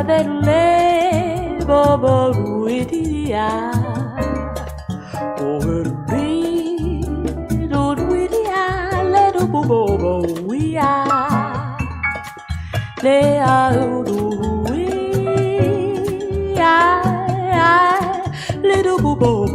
delle boboruidia overri ruidia le do bobo wia le auruia le do bobo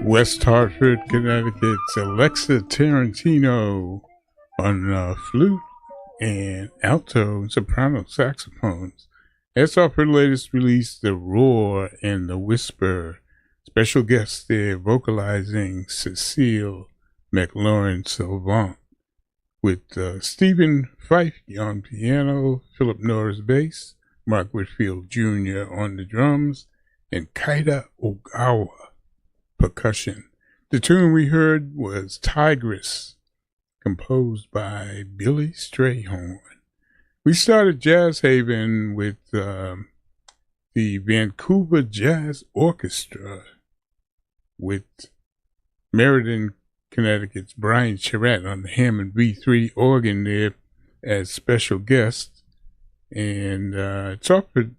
West Hartford, Connecticut's Alexa Tarantino on flute and alto and soprano saxophones. That's off her latest release, The Roar and the Whisper. Special guest there vocalizing Cecile McLaurin-Salvant with Stephen Fife on piano, Philip Norris bass, Mark Whitfield Jr. on the drums, and Kaida Ogawa percussion. The tune we heard was Tigress, composed by Billy Strayhorn. We started Jazz Haven with the Vancouver Jazz Orchestra with Meriden, Connecticut's Brian Charette on the Hammond B3 organ there as special guest. And it's off a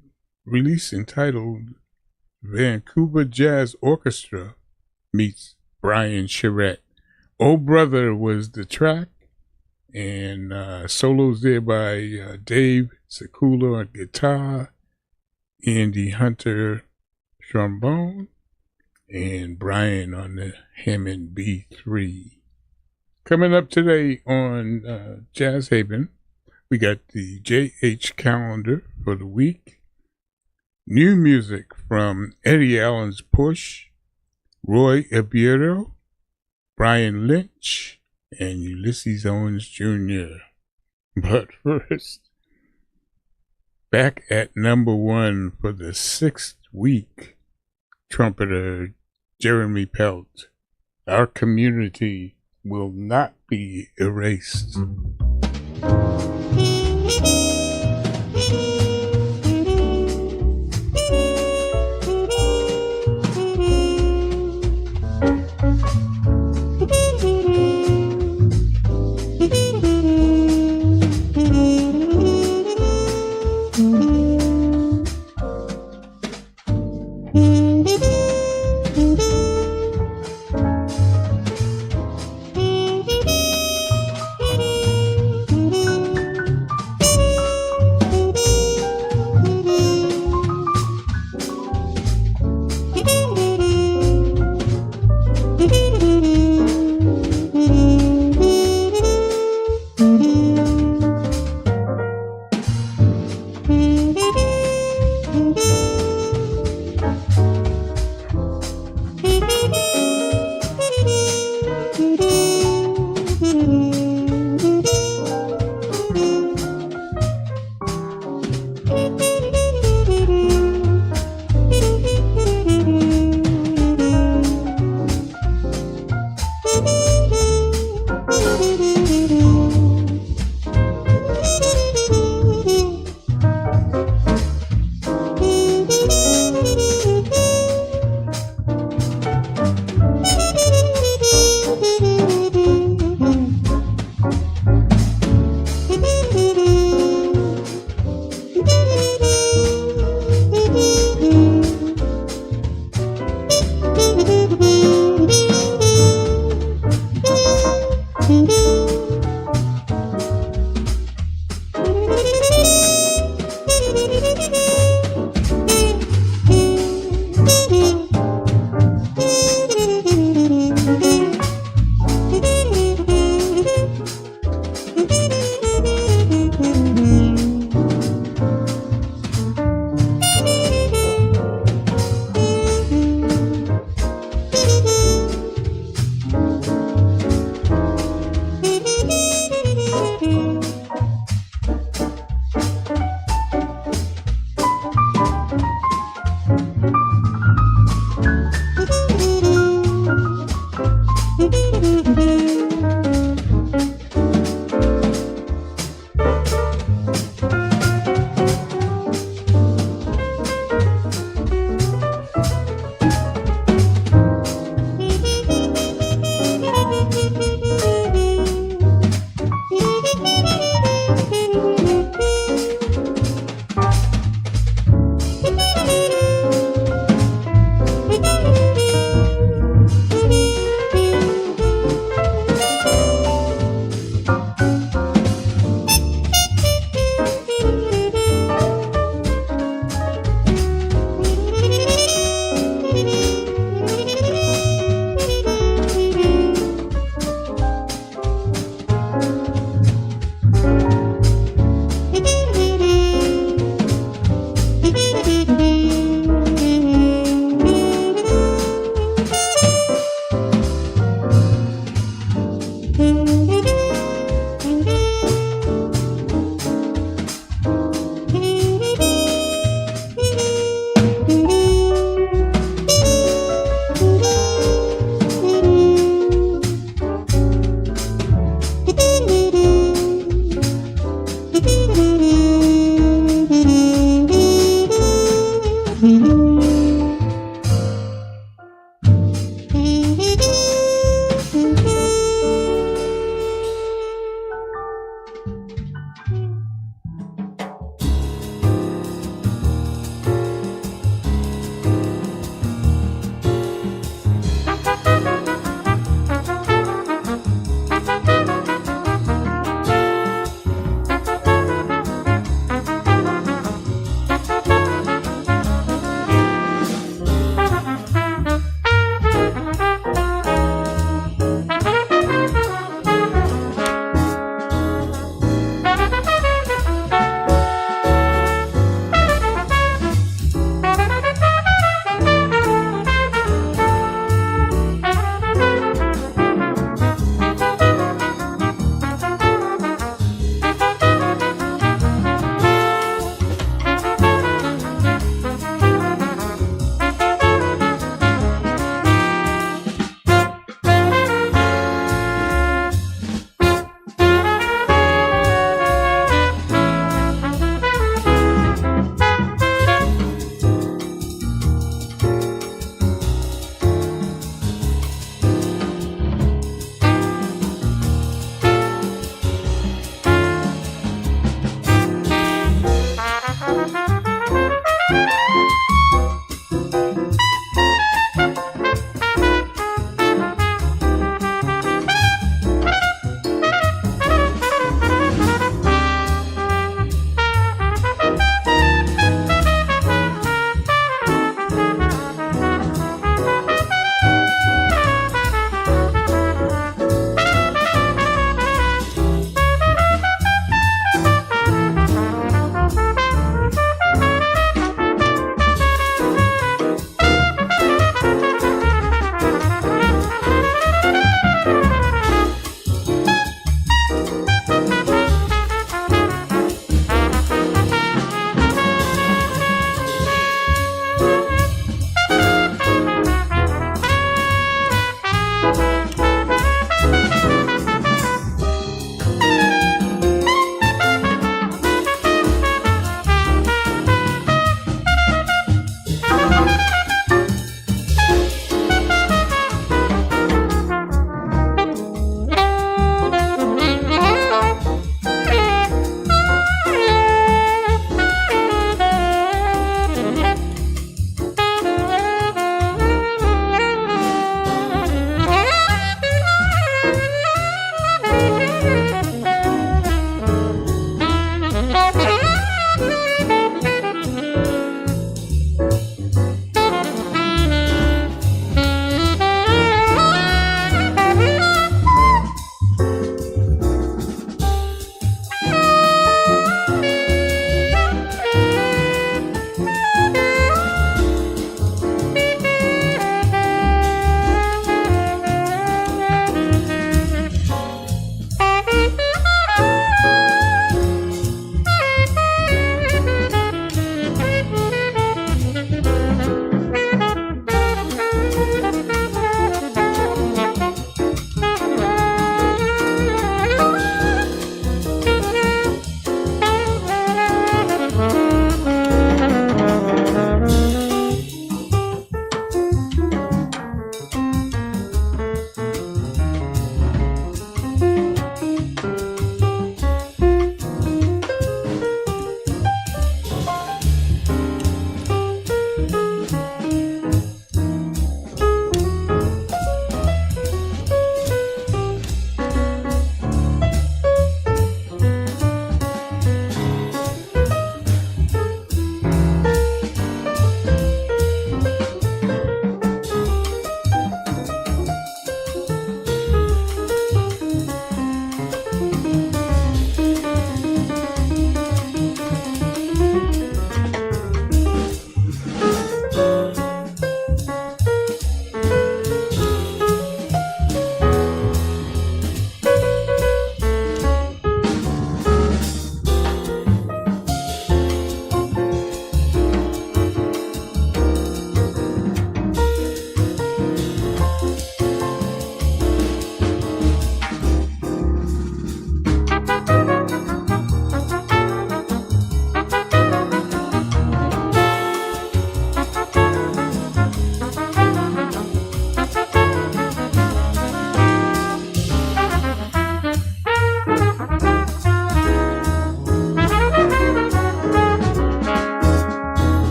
release entitled Vancouver Jazz Orchestra meets Brian Charette. Oh Brother was the track, and solos there by Dave Sekula on guitar, Andy Hunter trombone, and Brian on the Hammond B3. Coming up today on Jazz Haven, we got the JH calendar for the week. New music from Eddie Allen's Push, Roy Abiero, Brian Lynch, and Ulysses Owens Jr. But first, back at number one for the 6th week, trumpeter Jeremy Pelt. Our community will not be erased.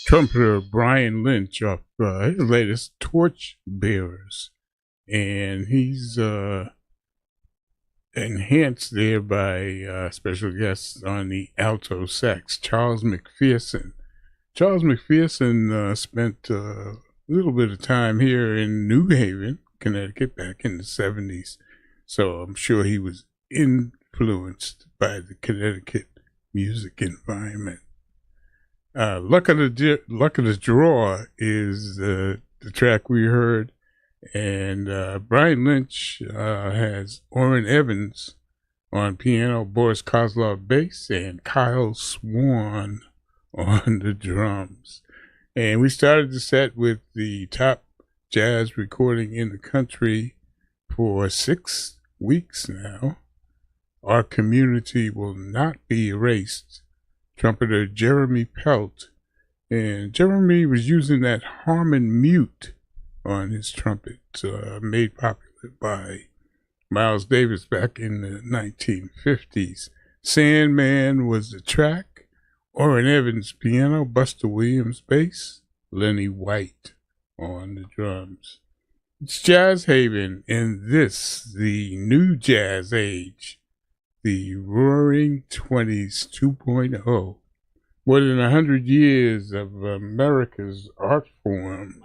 trumpeter Brian Lynch off his latest Torch Bearers. And he's enhanced there by special guests on the alto sax, Charles McPherson. Charles McPherson spent a little bit of time here in New Haven, Connecticut, back in the 70s. So I'm sure he was influenced by the Connecticut music environment. Luck of the Draw is the track we heard. And Brian Lynch has Orrin Evans on piano, Boris Kozlov bass, and Kyle Swan on the drums. And we started the set with the top jazz recording in the country for 6 weeks now. Our Community Will Not Be Erased. Trumpeter Jeremy Pelt. And Jeremy was using that Harmon Mute on his trumpet, made popular by Miles Davis back in the 1950s. Sandman was the track. Orrin Evans piano, Buster Williams bass, Lenny White on the drums. It's Jazz Haven, and this, the new jazz age, the Roaring 20s 2.0. More than 100 years of America's art form.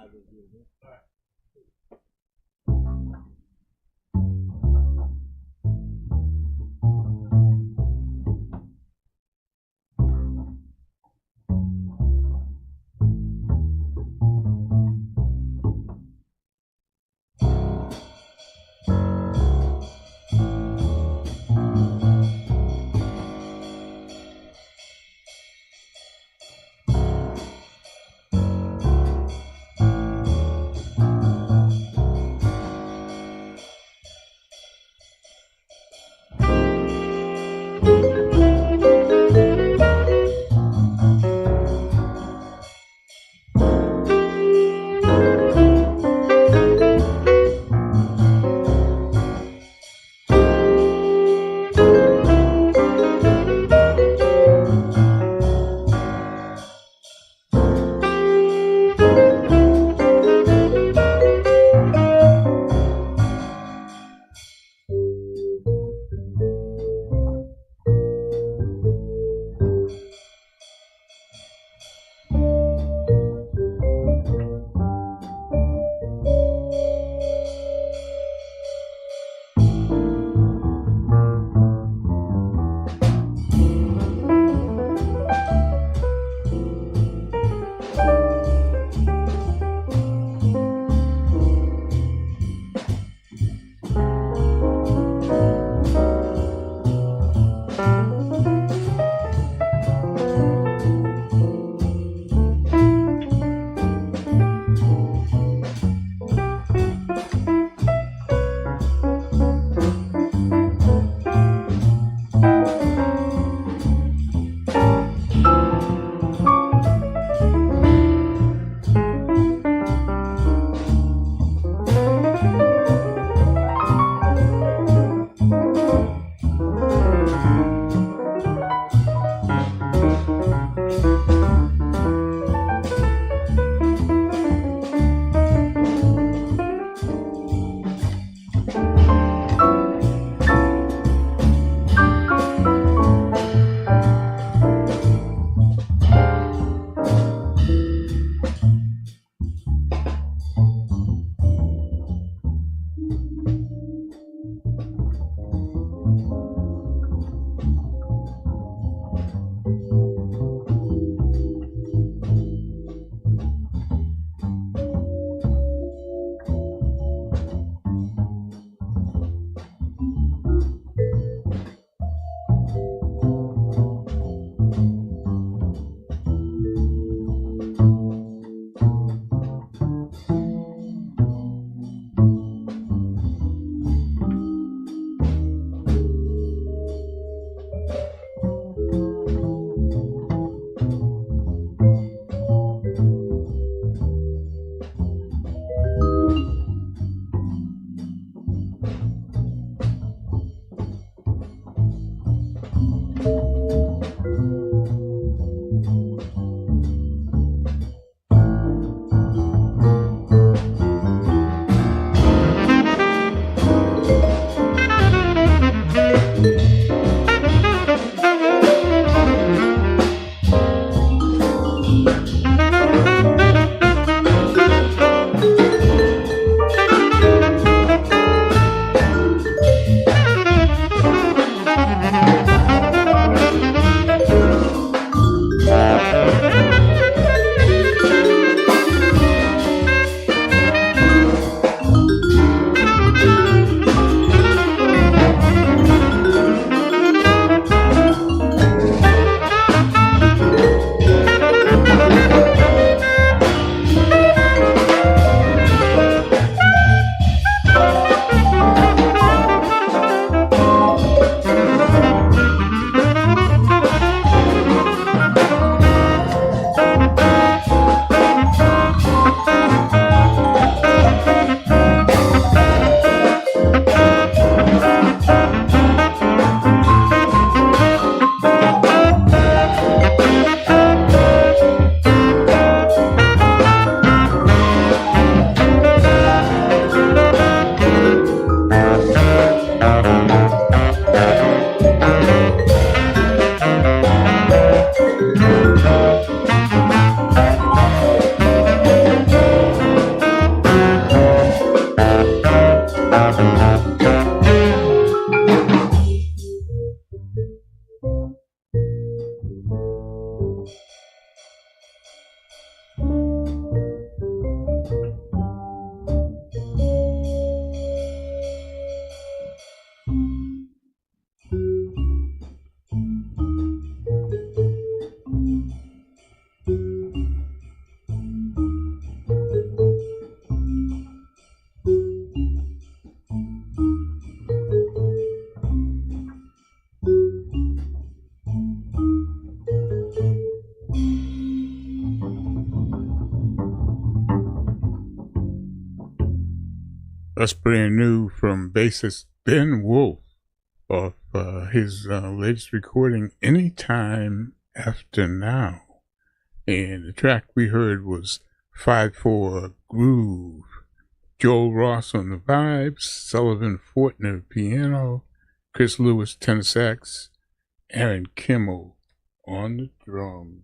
That's brand new from bassist Ben Wolf off his latest recording, Anytime After Now. And the track we heard was 5/4 Groove. Joel Ross on the vibes, Sullivan Fortner piano, Chris Lewis tenor sax, Aaron Kimmel on the drums.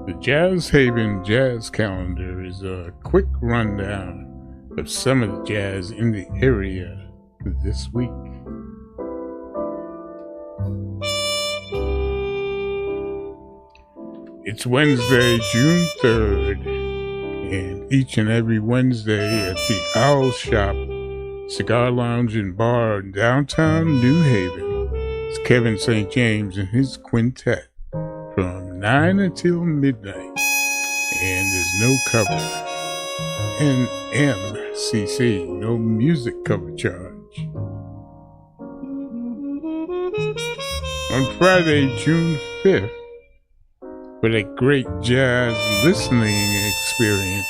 The Jazz Haven Jazz Calendar is a quick rundown of some of the jazz in the area this week. It's Wednesday, June 3rd, and each and every Wednesday at the Owl Shop Cigar Lounge and Bar in downtown New Haven, it's Kevin St. James and his quintet from 9 until midnight, and there's no cover. NMCC, no music cover charge. On Friday, June 5th, for a great jazz listening experience,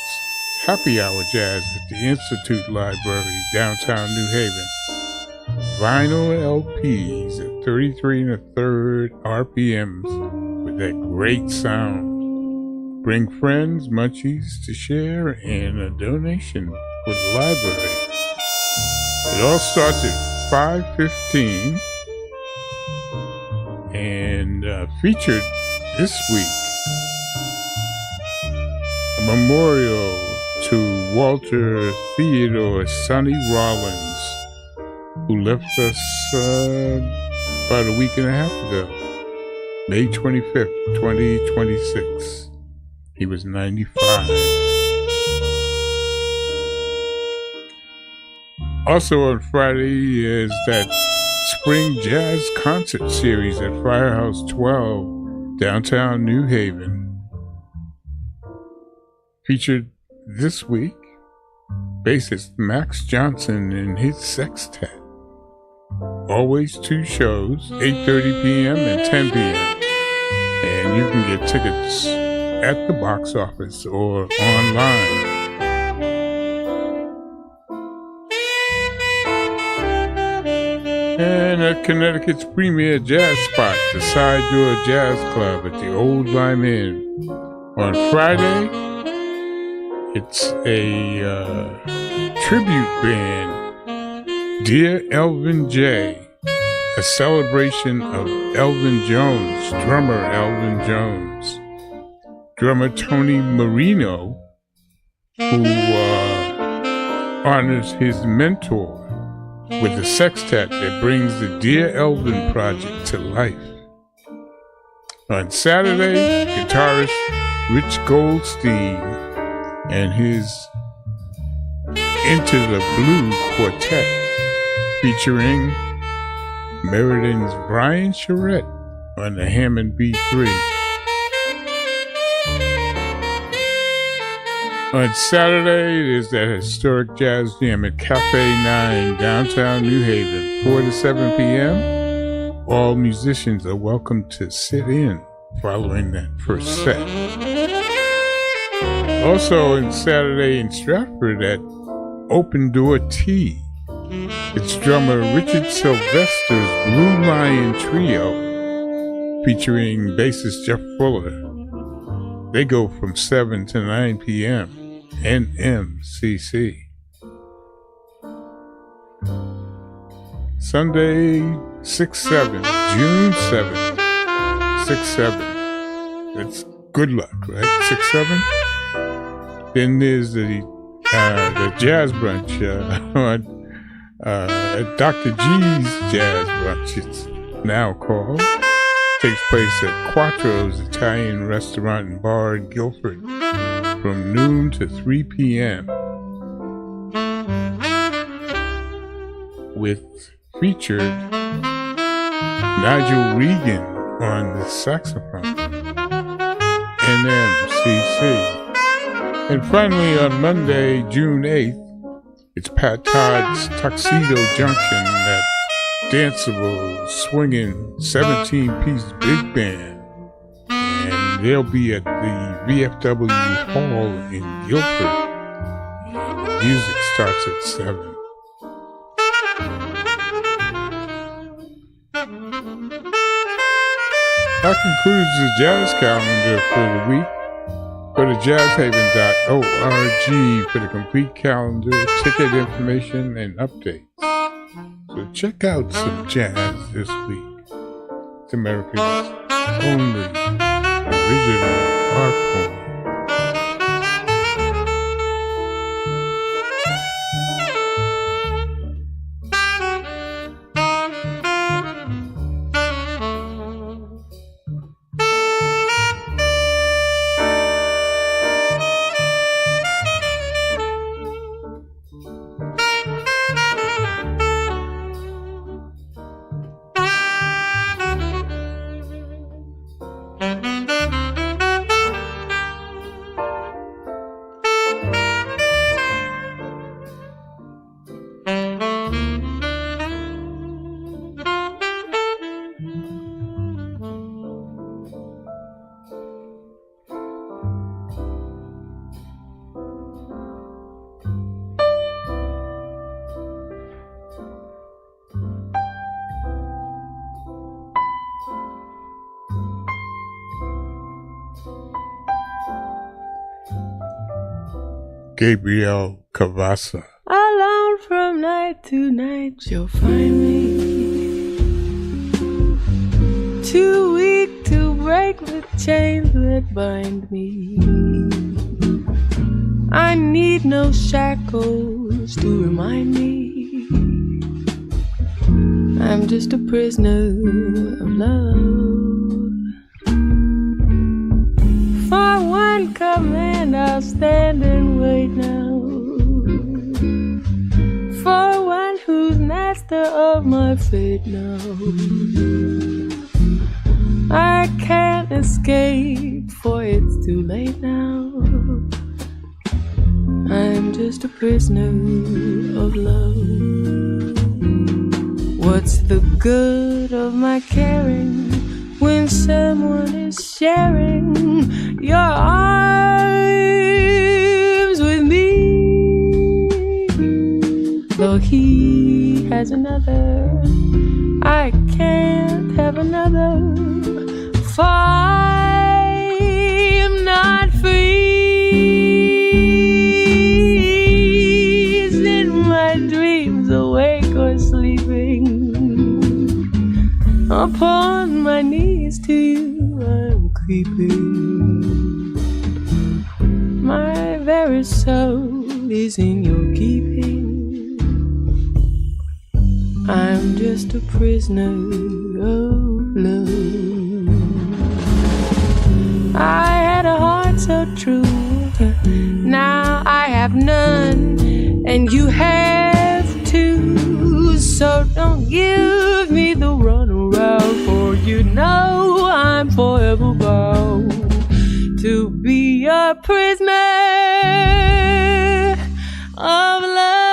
Happy Hour Jazz at the Institute Library, downtown New Haven. Vinyl LPs at 33 1/3 RPMs with that great sound. Bring friends, munchies to share, and a donation for the library. It all starts at 5:15 and featured this week a memorial to Walter Theodore Sonny Rollins, who left us about a week and a half ago, May 25th, 2026. He was 95. Also on Friday is that Spring Jazz Concert Series at Firehouse 12, downtown New Haven. Featured this week, bassist Max Johnson and his sextet. Always two shows, 8:30 p.m. and 10 p.m. And you can get tickets at the box office or online. And at Connecticut's premier jazz spot, the Side Door Jazz Club at the Old Lime Inn. On Friday, it's a tribute band, Dear Elvin J., a celebration of Elvin Jones, drummer Elvin Jones. Drummer Tony Marino, who honors his mentor with a sextet that brings the Dear Elvin project to life. On Saturday, guitarist Rich Goldstein and his Into the Blue Quartet, featuring Meriden Brian Charette on the Hammond B3. On Saturday, there's that historic jazz jam at Cafe 9, downtown New Haven, 4 to 7 p.m. All musicians are welcome to sit in following that first set. Also on Saturday in Stratford at Open Door Tea, it's drummer Richard Sylvester's Blue Lion Trio, featuring bassist Jeff Fuller. They go from 7 to 9 p.m. NMCC. Sunday, 6/7, June 7th, 6/7. That's good luck, right? 6/7. Then there's the jazz brunch on Dr. G's Jazz Brunch. It's now called. Takes place at Quattro's Italian Restaurant and Bar in Guilford from noon to 3 p.m. with featured Nigel Regan on the saxophone. NMCC. And finally on Monday, June 8th, it's Pat Todd's Tuxedo Junction at Danceable Swinging 17-piece big band. And they'll be at the VFW Hall in Guilford. Music starts at 7. That concludes the jazz calendar for the week. Go to jazzhaven.org for the complete calendar, ticket information, and updates. So check out some jazz this week. It's America's only original art form. Gabriel Cavassa. Alone from night to night, you'll find me too weak to break the chains that bind me. I need no shackles to remind me I'm just a prisoner of love. For one command I'll stand and wait now, for one who's master of my fate now. I can't escape, for it's too late now. I'm just a prisoner of love. What's the good of my caring when someone is sharing your arms with me? Though he has another, I can't have another, for I'm not free. Is in my dreams, awake or sleeping, upon my knees to you I'm creeping. My very soul is in your keeping. I'm just a prisoner of love. I had a heart so true, now I have none, and you have too. So don't give me the runaround, for you know I'm forever bound to be a prisoner of love.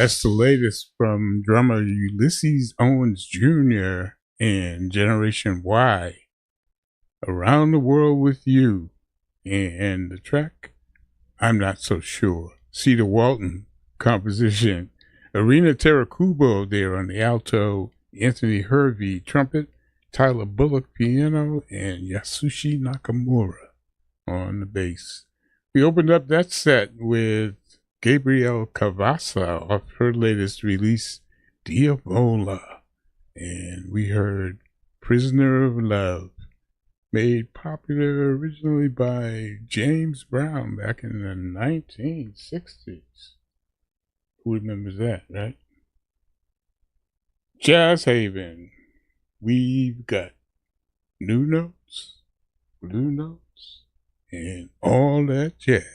That's the latest from drummer Ulysses Owens Jr. and Generation Y. Around the World with You. And the track, I'm Not So Sure. Cedar Walton composition. Arena Terakubo there on the alto. Anthony Hervey trumpet. Tyler Bullock piano. And Yasushi Nakamura on the bass. We opened up that set with Gabrielle Cavassa off her latest release, Diavola. And we heard Prisoner of Love, made popular originally by James Brown back in the 1960s. Who remembers that, right? Jazz Haven. We've got new notes, blue notes, and all that jazz.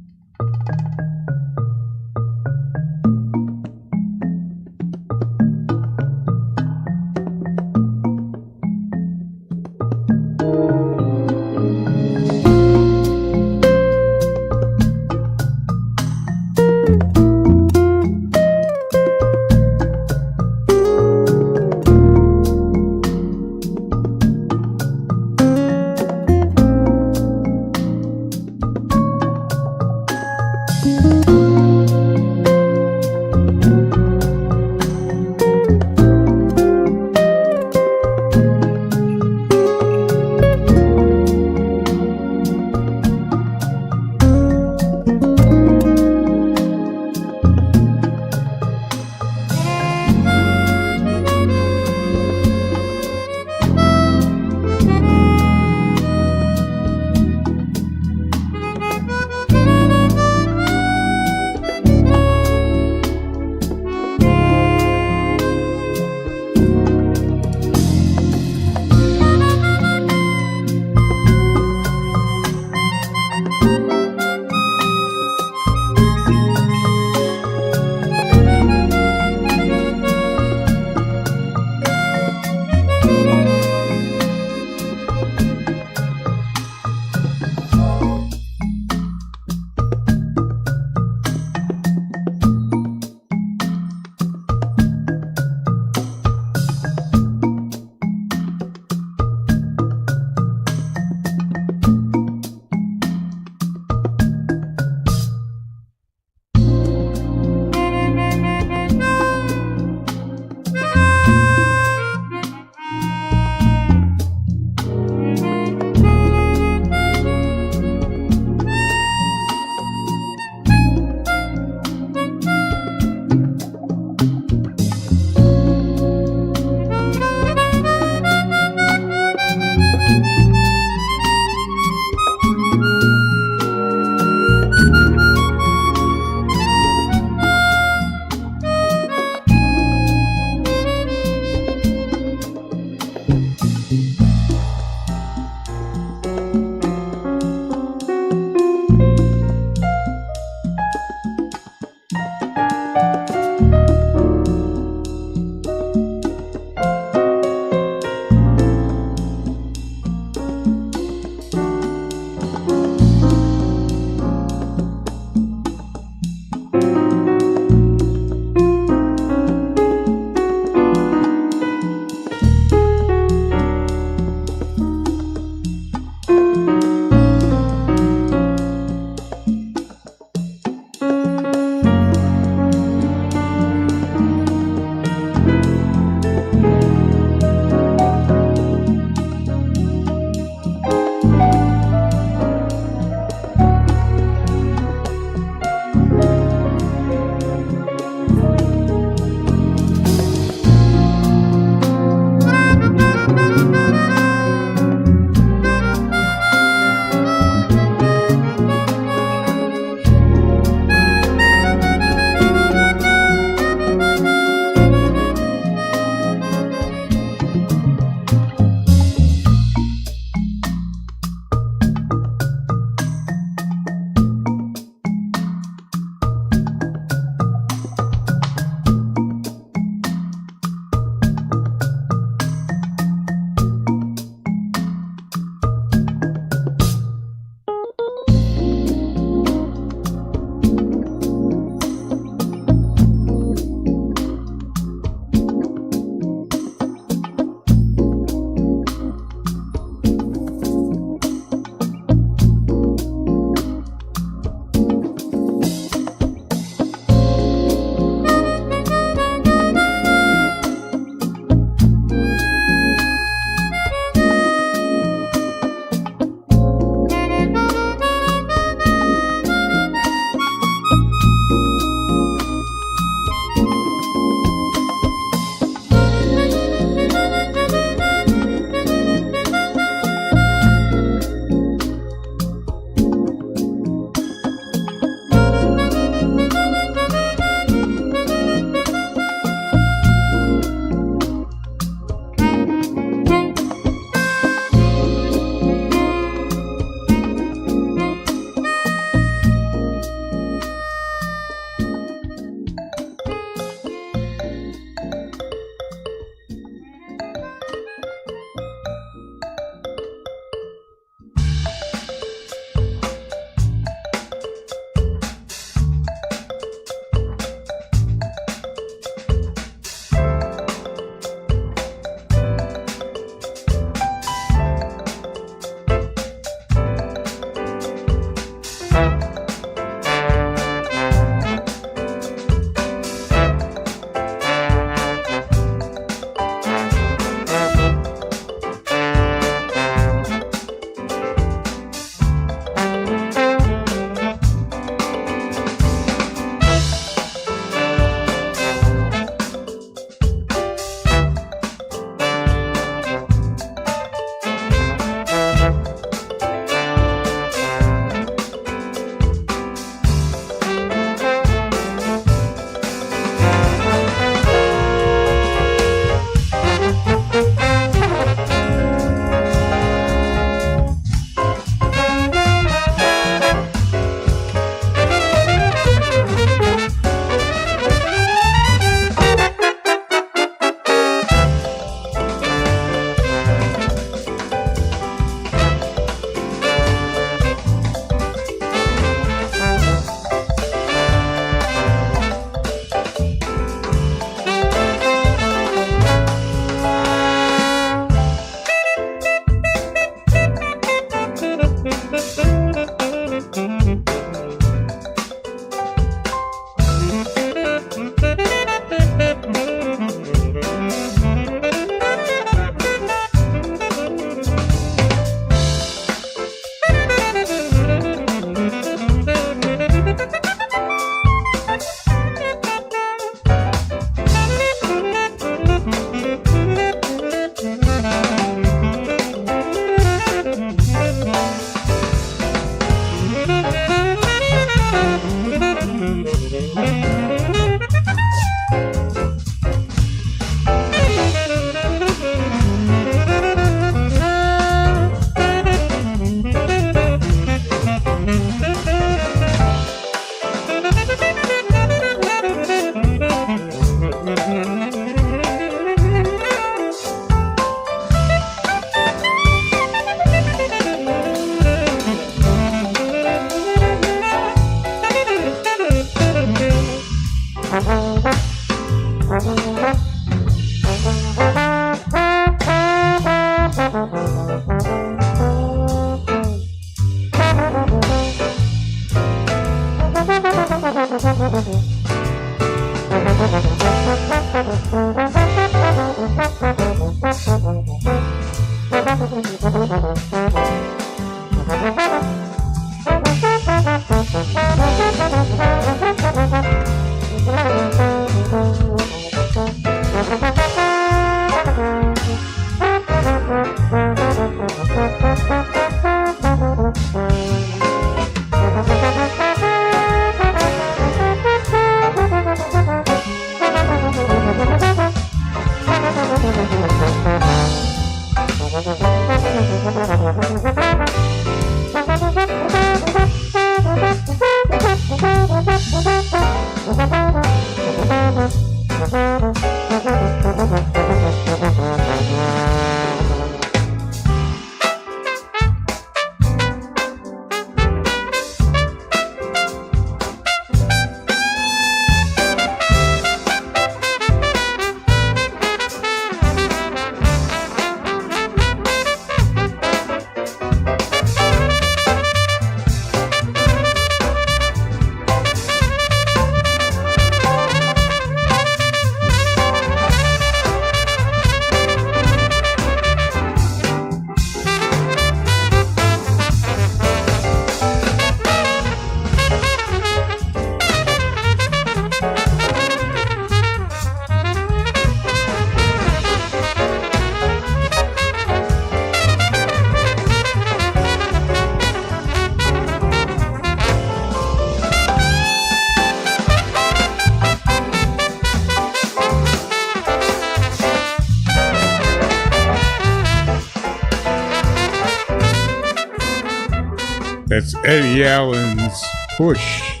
That's Eddie Allen's Push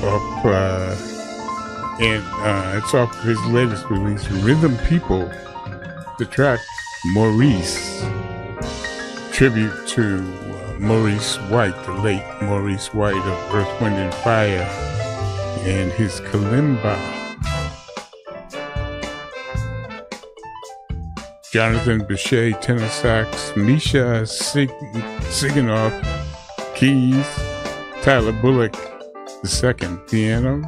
off, and it's off his latest release, Rhythm People. The track Maurice, tribute to Maurice White, the late Maurice White of Earth, Wind and Fire, and his kalimba. Jonathan Bechet, tenor sax, Misha Siginoff, keys, Tyler Bullock II, piano,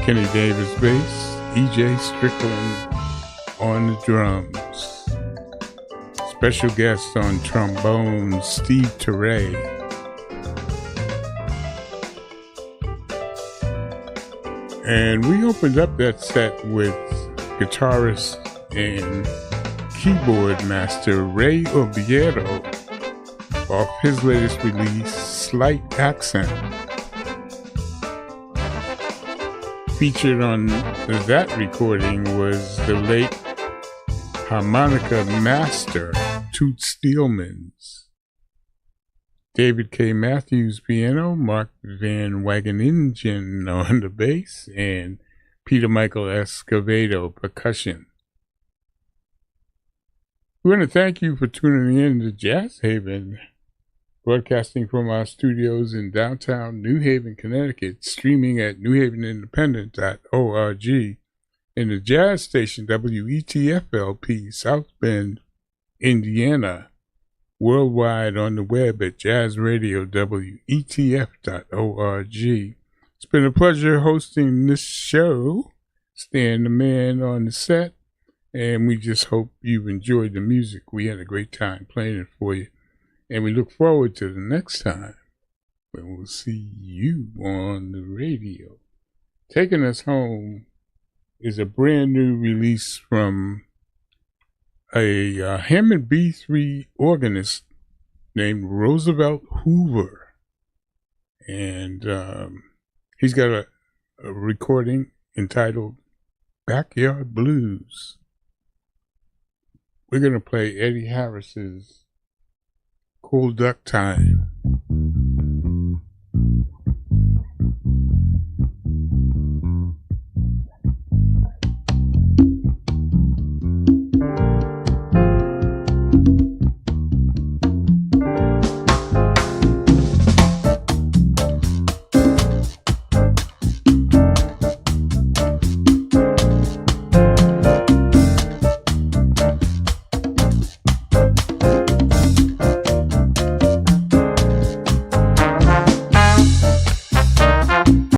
Kenny Davis, bass, E.J. Strickland on the drums. Special guest on trombone, Steve Teray. And we opened up that set with guitarist and keyboard master Ray Oviedo off his latest release, Slight Accent. Featured on that recording was the late harmonica master Toots Steelmans. David K. Matthews piano, Mark Van Wageningen on the bass, and Peter Michael Escovedo percussion. We want to thank you for tuning in to Jazz Haven, broadcasting from our studios in downtown New Haven, Connecticut, streaming at newhavenindependent.org, and the jazz station WETF-LP, South Bend, Indiana, worldwide on the web at jazzradiowetf.org. It's been a pleasure hosting this show, Stan the Man on the set, and we just hope you've enjoyed the music. We had a great time playing it for you. And we look forward to the next time when we'll see you on the radio. Taking us home is a brand new release from a Hammond B3 organist named Roosevelt Hoover. And he's got a recording entitled Backyard Blues. We're going to play Eddie Harris's Cold Duck Time.